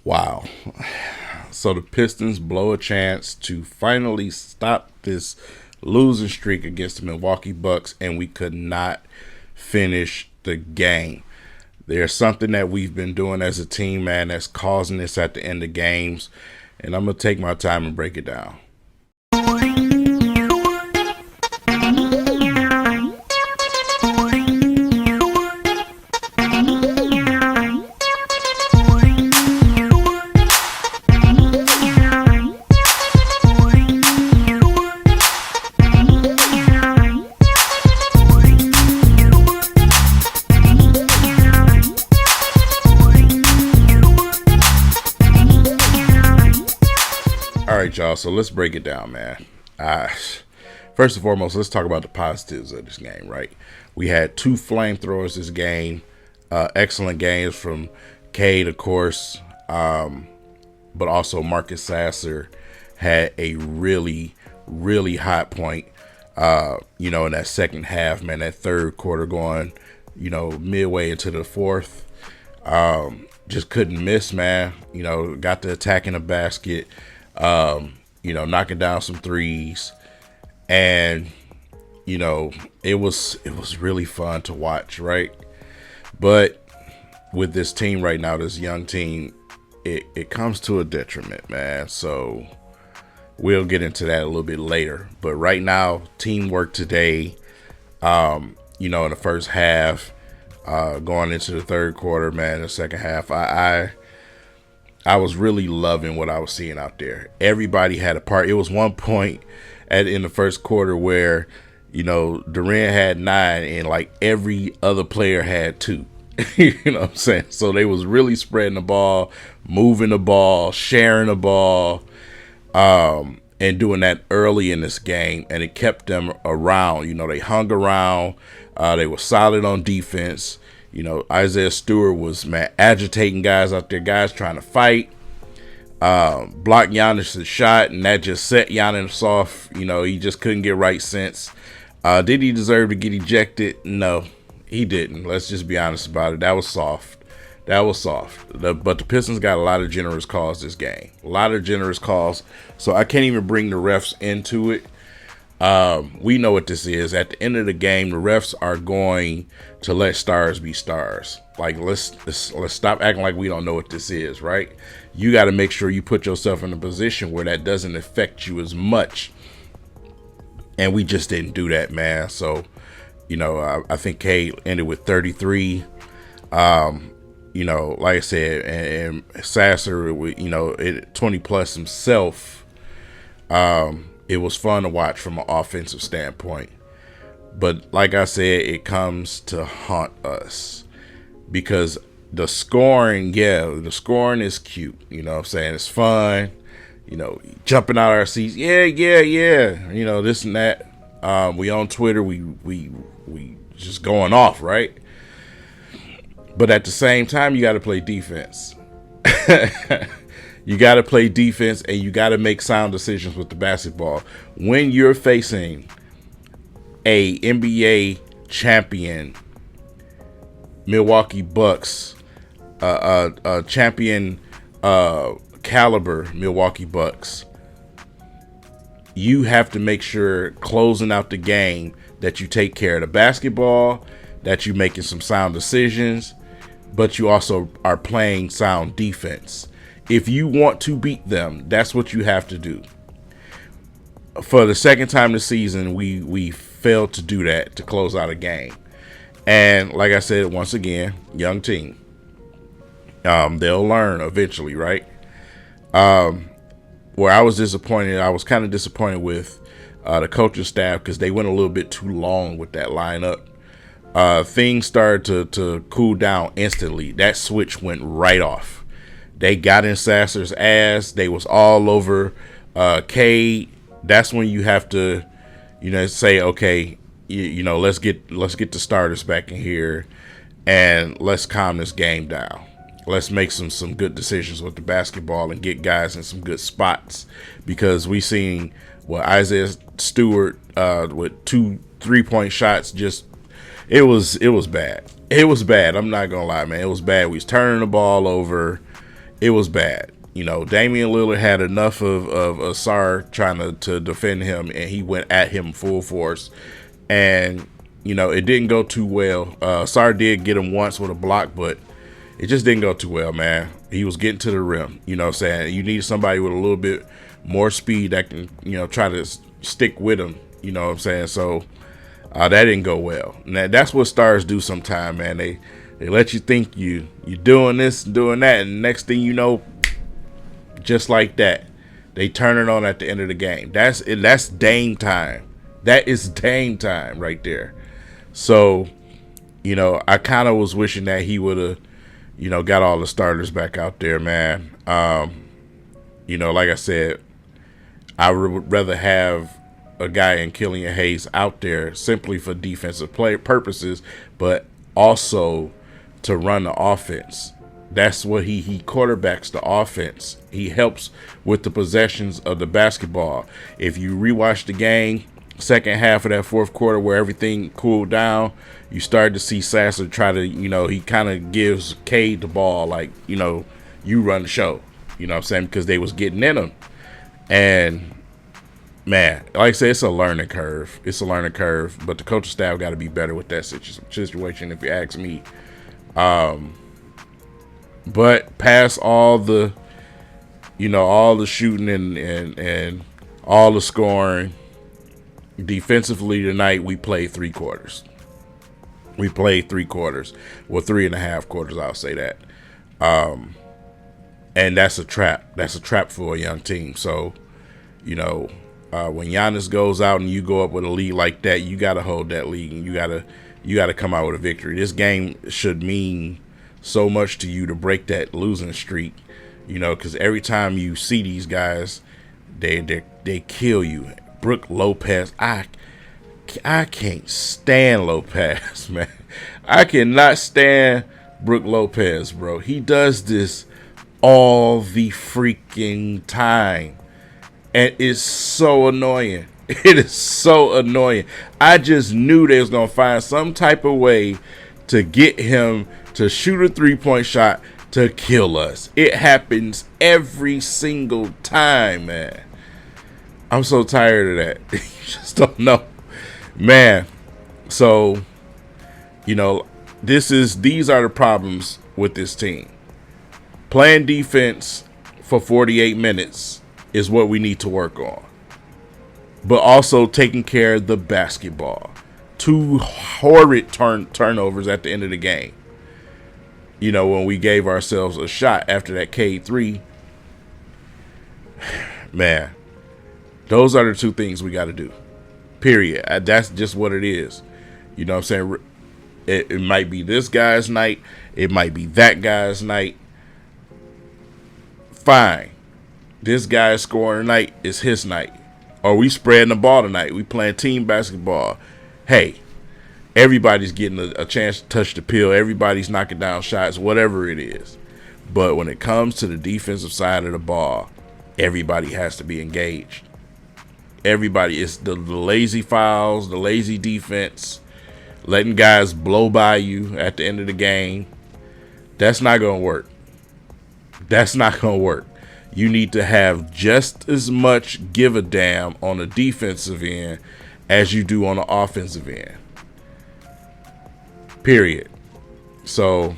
Wow. So the Pistons blow a chance to finally stop this losing streak against the Milwaukee Bucks, and we could not finish the game. There's something that we've been doing as a team, man, that's causing this at the end of games, and I'm going to take my time and break it down. All right, y'all. So let's break it down, man. First and foremost, let's talk about the positives of this game, right? We had two flamethrowers this game. Excellent games from Cade, of course, but also Marcus Sasser had a really, really hot point, in that second half, man, that third quarter going, midway into the fourth. Just couldn't miss, man. Got the attack in the basket. Knocking down some threes, and it was really fun to watch, right? But with this team right now, this young team, it comes to a detriment, man. So we'll get into that a little bit later. But right now, teamwork today, in the first half, going into the third quarter, man, the second half, I was really loving what I was seeing out there. Everybody had a part. It was one point in the first quarter where, Durant had 9 and like every other player had 2. You know what I'm saying? So they was really spreading the ball, moving the ball, sharing the ball, and doing that early in this game. And it kept them around. They hung around. They were solid on defense. Isaiah Stewart was, man, agitating guys out there, guys trying to fight, blocked Giannis' shot, and that just set Giannis off. He just couldn't get right sense. Did he deserve to get ejected? No, he didn't. Let's just be honest about it. That was soft. But the Pistons got a lot of generous calls this game. A lot of generous calls. So I can't even bring the refs into it. We know what this is. At the end of the game, the refs are going to let stars be stars. Like, let's stop acting like we don't know what this is, right? You got to make sure you put yourself in a position where that doesn't affect you as much. And we just didn't do that, man. So, I think Cade ended with 33. Like I said, and Sasser, 20 plus himself. It was fun to watch from an offensive standpoint. But like I said, it comes to haunt us because the scoring is cute. You know what I'm saying? It's fun. Jumping out our seats. Yeah. This and that. We on Twitter. We just going off, right? But at the same time, you got to play defense. You got to play defense, and you got to make sound decisions with the basketball. When you're facing a NBA champion, Milwaukee Bucks, a champion caliber Milwaukee Bucks, you have to make sure closing out the game that you take care of the basketball, that you're making some sound decisions, but you also are playing sound defense. If you want to beat them, that's what you have to do. For the second time this season, we failed to do that to close out a game. And like I said, once again, young team. They'll learn eventually, right? Where I was disappointed, I was kind of disappointed with the coaching staff because they went a little bit too long with that lineup. Things started to cool down instantly. That switch went right off. They got in Sasser's ass. They was all over Cade. That's when you have to, say, okay, let's get the starters back in here and let's calm this game down. Let's make some good decisions with the basketball and get guys in some good spots because we seen Isaiah Stewart with 2 3-point shots. Just it was bad. It was bad. I'm not gonna lie, man. It was bad. We was turning the ball over. it was bad. You know, Damian Lillard had enough of Sarr trying to defend him, and he went at him full force. And, you know, it didn't go too well. Sarr did get him once with a block, but it just didn't go too well, man. He was getting to the rim. You know what I'm saying? You need somebody with a little bit more speed that can, you know, try to stick with him. You know what I'm saying? So that didn't go well. Now, that's what stars do sometimes, man. They let you think you're doing this and doing that, and next thing you know, just like that, they turn it on at the end of the game. That's Dame time. That is Dame time right there. So, you know, I kind of was wishing that he would have, you know, got all the starters back out there, man. You know, like I said, I would rather have a guy in Killian Hayes out there simply for defensive play purposes, but also to run the offense. That's what he quarterbacks the offense. He helps with the possessions of the basketball. If you rewatch the game, second half of that fourth quarter where everything cooled down, you started to see Sasser try to, you know, he kind of gives Cade the ball like, you know, you run the show. You know what I'm saying? Because they was getting in him. And, man, like I said, it's a learning curve. It's a learning curve. But the coaching staff got to be better with that situation, if you ask me. But past all the, you know, all the shooting and all the scoring, defensively tonight we played 3 quarters. We played 3 quarters. Well, 3.5 quarters, I'll say that. And that's a trap. That's a trap for a young team. So, you know, when Giannis goes out and you go up with a lead like that, you got to hold that lead and you got to come out with a victory. This game should mean so much to you to break that losing streak, you know, because every time you see these guys, they kill you. Brook Lopez, I can't stand Lopez, man. I cannot stand Brook Lopez, bro. He does this all the freaking time, and it's so annoying. It is so annoying. I just knew they was gonna find some type of way to get him to shoot a 3-point shot to kill us. It happens every single time, man. I'm so tired of that. You just don't know, man. So, you know, these are the problems with this team. Playing defense for 48 minutes is what we need to work on. But also taking care of the basketball. 2 horrid turnovers at the end of the game. You know, when we gave ourselves a shot after that K3. Man, those are the 2 things we got to do. Period. That's just what it is. You know what I'm saying? It might be this guy's night. It might be that guy's night. Fine. This guy's scoring tonight is his night. Or we spreading the ball tonight. We playing team basketball. Hey, everybody's getting a chance to touch the pill. Everybody's knocking down shots, whatever it is. But when it comes to the defensive side of the ball, everybody has to be engaged. Everybody, it's the lazy fouls, the lazy defense, letting guys blow by you at the end of the game. That's not going to work. That's not going to work. You need to have just as much give a damn on the defensive end as you do on the offensive end. Period. So,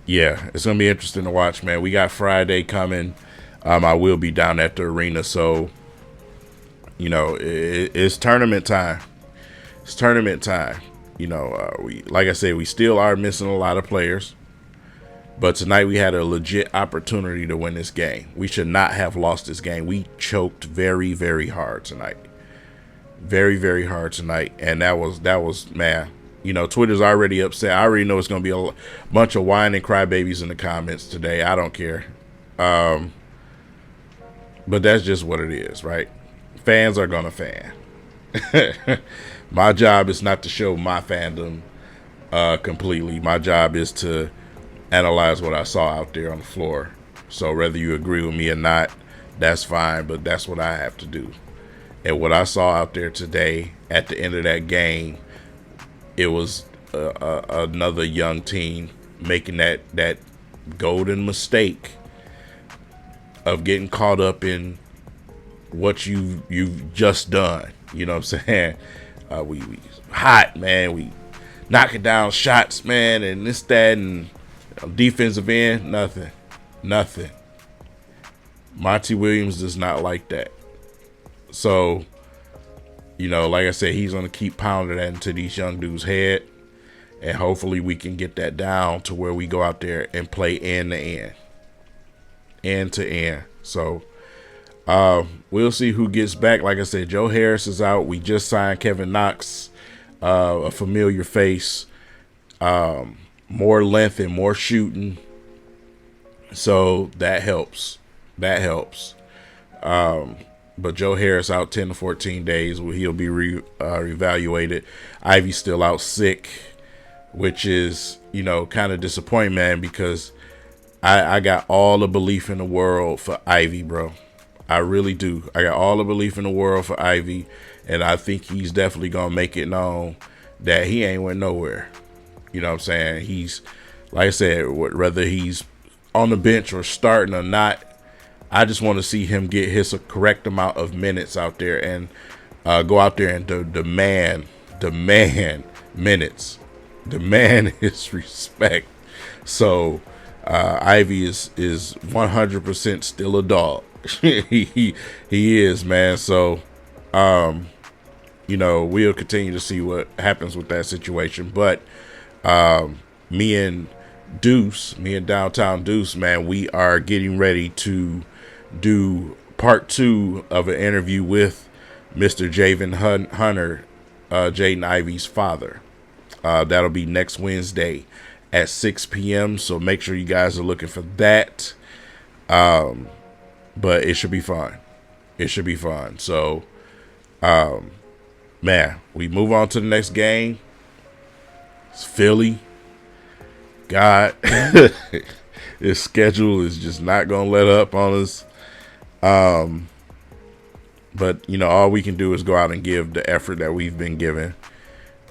yeah, it's going to be interesting to watch, man. We got Friday coming. I will be down at the arena, so, you know, it's tournament time. It's tournament time. You know, like I said, we still are missing a lot of players. But tonight we had a legit opportunity to win this game. We should not have lost this game. We choked very, very hard tonight. Very, very hard tonight. And that was, man, you know, Twitter's already upset. I already know it's going to be a bunch of whine and crybabies in the comments today. I don't care. But that's just what it is, right? Fans are going to fan. My job is not to show my fandom completely. My job is to analyze what I saw out there on the floor. So whether you agree with me or not, that's fine, but that's what I have to do. And what I saw out there today at the end of that game, it was another young team making that golden mistake of getting caught up in what you've just done. You know what I'm saying? We hot, man. We knocking down shots, man, and this, that, and defensive end, nothing. Monty Williams does not like that. So, like I said, he's gonna keep pounding that into these young dudes' head, and hopefully we can get that down to where we go out there and play end to end. So, we'll see who gets back. Like I said, Joe Harris is out. We just signed Kevin Knox, a familiar face, more length and more shooting. So that helps. But Joe Harris out 10 to 14 days. He'll be reevaluated. Ivy's still out sick, which is, kind of disappointing, man, because I got all the belief in the world for Ivy, bro. I really do. I got all the belief in the world for Ivy, and I think he's definitely going to make it known that he ain't went nowhere. You know what I'm saying? He's, like I said, whether he's on the bench or starting or not, I just want to see him get his correct amount of minutes out there and go out there and demand minutes, demand his respect. So Ivy is 100% still a dog. he is, man. So we'll continue to see what happens with that situation. But me and Downtown Deuce, man, we are getting ready to do part 2 of an interview with Mr. Javen Hunter, Jaden Ivey's father. That'll be next Wednesday at 6 p.m. So make sure you guys are looking for that. But it should be fun. So, man, we move on to the next game. It's Philly. God, his schedule is just not going to let up on us. But, all we can do is go out and give the effort that we've been given.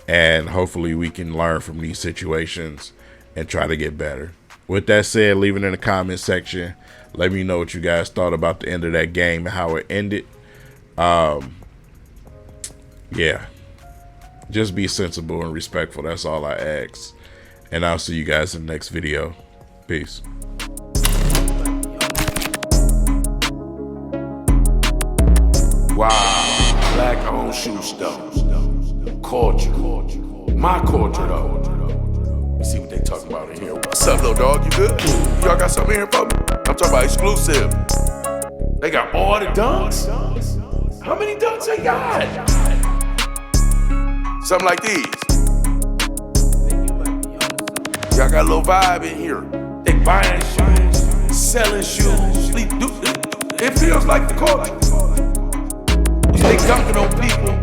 And hopefully we can learn from these situations and try to get better. With that said, leave it in the comment section. Let me know what you guys thought about the end of that game and how it ended. Yeah. Just be sensible and respectful. That's all I ask. And I'll see you guys in the next video. Peace. Wow, black-owned shoe store. Culture. My culture, though. Let's see what they talking about in here. What's up, little dog? You good? Y'all got something in here for me? I'm talking about exclusive. They got all the dunks? How many dunks they got? Something like these. Y'all got a little vibe in here. They buying shoes, selling shoes. It feels like the culture. They dunking on people.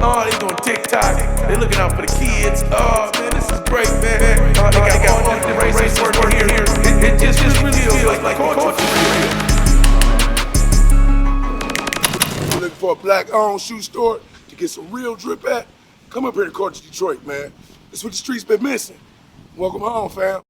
Oh, they doing TikTok. They looking out for the kids. Oh, man, this is great, man. They got all different races working here. It just really feels like culture. You're looking for a black-owned shoe store to get some real drip at? Come up here to Culture Detroit, man. That's what the streets been missing. Welcome home, fam.